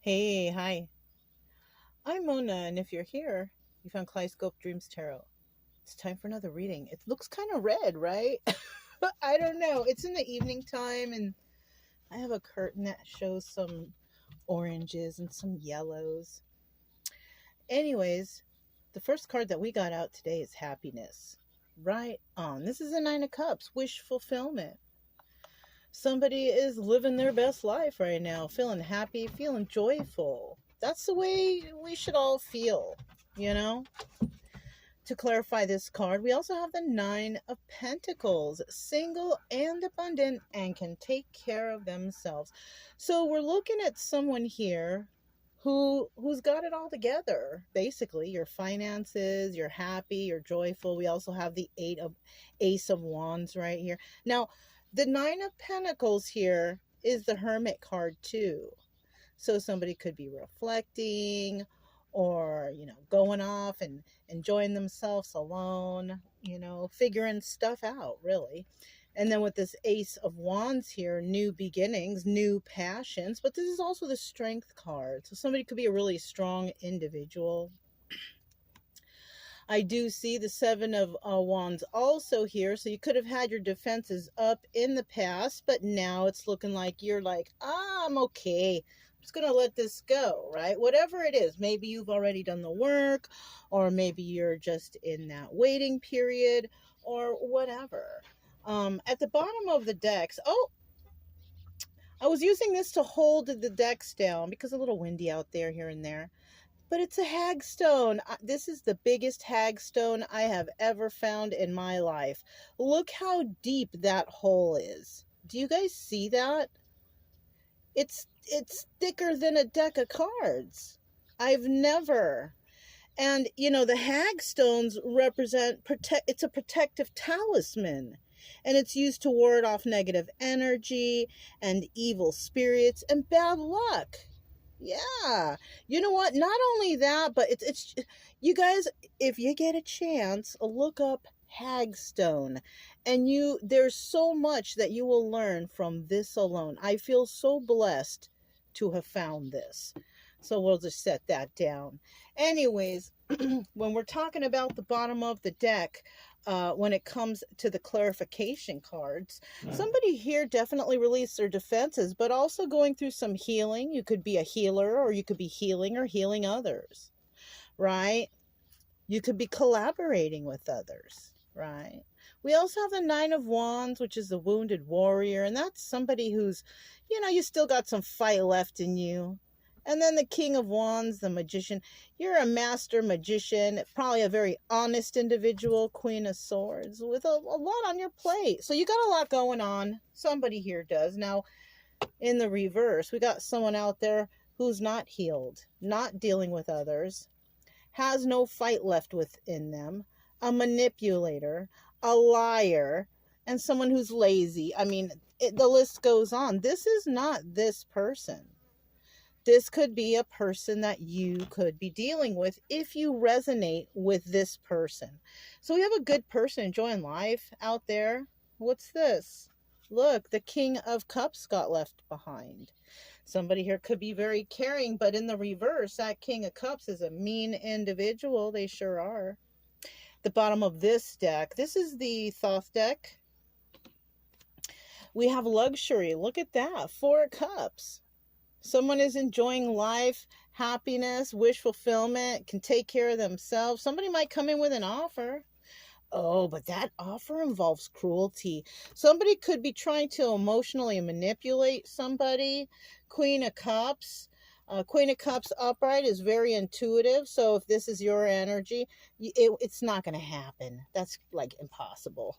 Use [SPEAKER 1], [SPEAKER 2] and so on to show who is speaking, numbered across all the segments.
[SPEAKER 1] Hey, hi. I'm Mona, and if you're here, you found Kaleidoscope Dreams Tarot. It's time for another reading. It looks kind of red, right? I don't know. It's in the evening time, and I have a curtain that shows some oranges and some yellows. Anyways, the first card that we got out today is happiness. Right on. This is a Nine of Cups, wish fulfillment. Somebody is living their best life right now, feeling happy, feeling joyful. That's the way we should all feel, you know? To clarify this card, we also have the Nine of Pentacles, single and abundant, and can take care of themselves. So we're looking at someone here who's got it all together. Basically, your finances, you're happy, you're joyful. We also have the Ace of Wands right here. Now, the Nine of Pentacles here is the Hermit card too. So somebody could be reflecting or, going off and enjoying themselves alone, figuring stuff out, really. And then with this Ace of Wands here, new beginnings, new passions. But this is also the Strength card. So somebody could be a really strong individual. I do see the Seven of Wands also here. So you could have had your defenses up in the past, but now it's looking like you're like, I'm okay. I'm just going to let this go, right? Whatever it is, maybe you've already done the work, or maybe you're just in that waiting period, or whatever. At the bottom of the decks, I was using this to hold the decks down because it's a little windy out there here and there. But it's a hagstone. This is the biggest hagstone I have ever found in my life. Look how deep that hole is. Do you guys see that? It's thicker than a deck of cards. I've never. And the hagstones represent it's a protective talisman. And it's used to ward off negative energy and evil spirits and bad luck. Yeah. You know what? Not only that, but it's you guys, if you get a chance, look up hagstone, and there's so much that you will learn from this alone. I feel so blessed to have found this. So we'll just set that down. Anyways, when we're talking about the bottom of the deck, when it comes to the clarification cards, somebody here definitely released their defenses, but also going through some healing. You could be a healer, or you could be healing or healing others, right? You could be collaborating with others, right? We also have the Nine of Wands, which is the wounded warrior, and that's somebody who's, you still got some fight left in you. And then the King of Wands, the magician. You're a master magician, probably a very honest individual, Queen of Swords, with a lot on your plate. So you got a lot going on. Somebody here does. Now, in the reverse, we got someone out there who's not healed, not dealing with others, has no fight left within them, a manipulator, a liar, and someone who's lazy. I mean, the list goes on. This is not this person. This could be a person that you could be dealing with if you resonate with this person. So we have a good person enjoying life out there. What's this? Look, the King of Cups got left behind. Somebody here could be very caring, but in the reverse, that King of Cups is a mean individual. They sure are. The bottom of this deck, this is the Thoth deck. We have luxury. Look at that. Four of Cups. Someone is enjoying life, happiness, wish fulfillment, can take care of themselves. Somebody might come in with an offer. Oh, but that offer involves cruelty. Somebody could be trying to emotionally manipulate somebody. Queen of Cups. Queen of Cups upright is very intuitive. So if this is your energy, it's not going to happen. That's like impossible.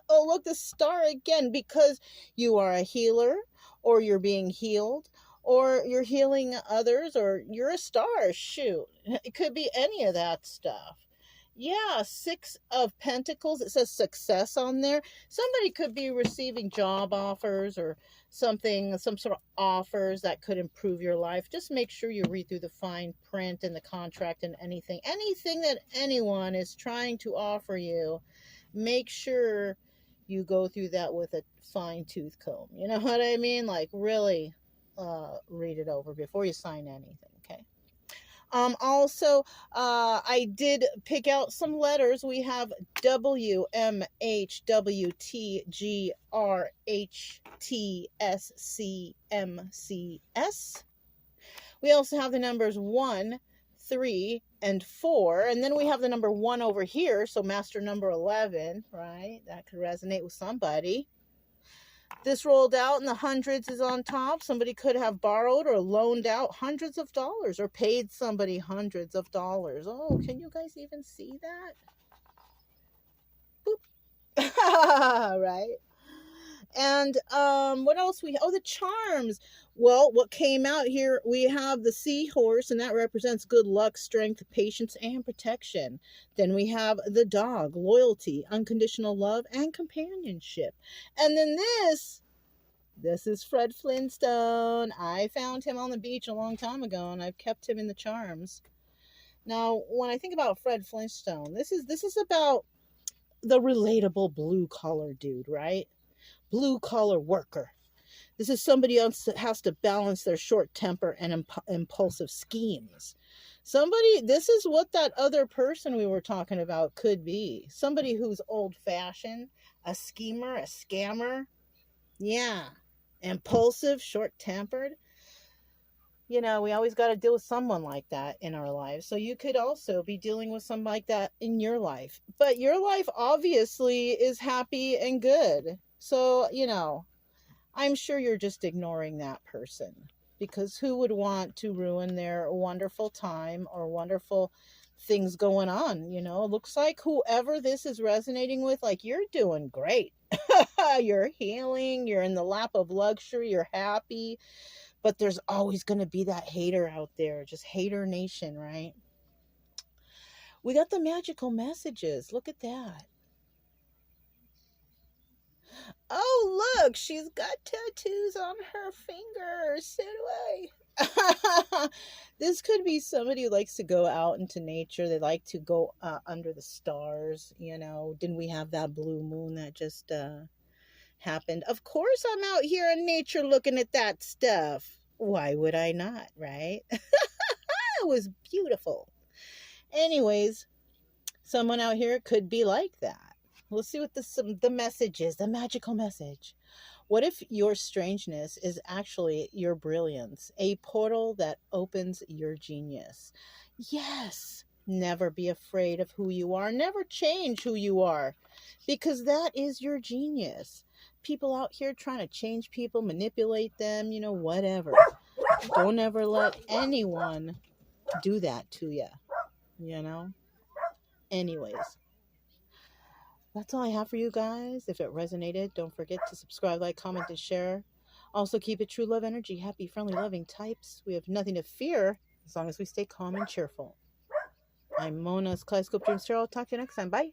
[SPEAKER 1] Oh, look, the star again, because you are a healer, or you're being healed, or you're healing others, or you're a star. Shoot. It could be any of that stuff. Yeah, Six of Pentacles. It says success on there. Somebody could be receiving job offers or something, some sort of offers that could improve your life. Just make sure you read through the fine print and the contract and anything that anyone is trying to offer you. Make sure you go through that with a fine tooth comb. You know what I mean? Like, really, read it over before you sign anything, okay? Also, I did pick out some letters. We have W, M, H, W, T, G, R, H, T, S, C, M, C, S. We also have the numbers 1, 3, and 4. And then we have the number 1 over here. So master number 11, right? That could resonate with somebody. This rolled out and the hundreds is on top. Somebody could have borrowed or loaned out hundreds of dollars or paid somebody hundreds of dollars. Oh, can you guys even see that? Boop. Right? And what else the charms. Well, what came out here, we have the seahorse, and that represents good luck, strength, patience, and protection. Then we have the dog, loyalty, unconditional love, and companionship. And then this is Fred Flintstone. I found him on the beach a long time ago, and I've kept him in the charms. Now, when I think about Fred Flintstone, this is about the relatable blue-collar dude, right? Blue-collar worker. This is somebody else that has to balance their short temper and impulsive schemes. This is what that other person we were talking about could be. Somebody who's old-fashioned, a schemer, a scammer. Yeah. Impulsive, short-tempered. You know, we always got to deal with someone like that in our lives. So you could also be dealing with someone like that in your life. But your life obviously is happy and good. So, you know, I'm sure you're just ignoring that person, because who would want to ruin their wonderful time or wonderful things going on? You know, it looks like whoever this is resonating with, like, you're doing great. You're healing, you're in the lap of luxury, you're happy, but there's always going to be that hater out there, just hater nation, right? We got the magical messages. Look at that. Oh, look, she's got tattoos on her fingers. So do I. This could be somebody who likes to go out into nature. They like to go under the stars. You know, didn't we have that blue moon that just happened? Of course I'm out here in nature looking at that stuff. Why would I not, right? It was beautiful. Anyways, someone out here could be like that. Let's see what the message is, the magical message. What if your strangeness is actually your brilliance, a portal that opens your genius? Yes, never be afraid of who you are. Never change who you are, because that is your genius. People out here trying to change people, manipulate them, you know, whatever. Don't ever let anyone do that to you, you know? Anyways. That's all I have for you guys. If it resonated, don't forget to subscribe, like, comment, and share. Also, keep it true love energy. Happy, friendly, loving types. We have nothing to fear as long as we stay calm and cheerful. I'm Mona's Kaleidoscope Dreams Tarot. I'll talk to you next time. Bye.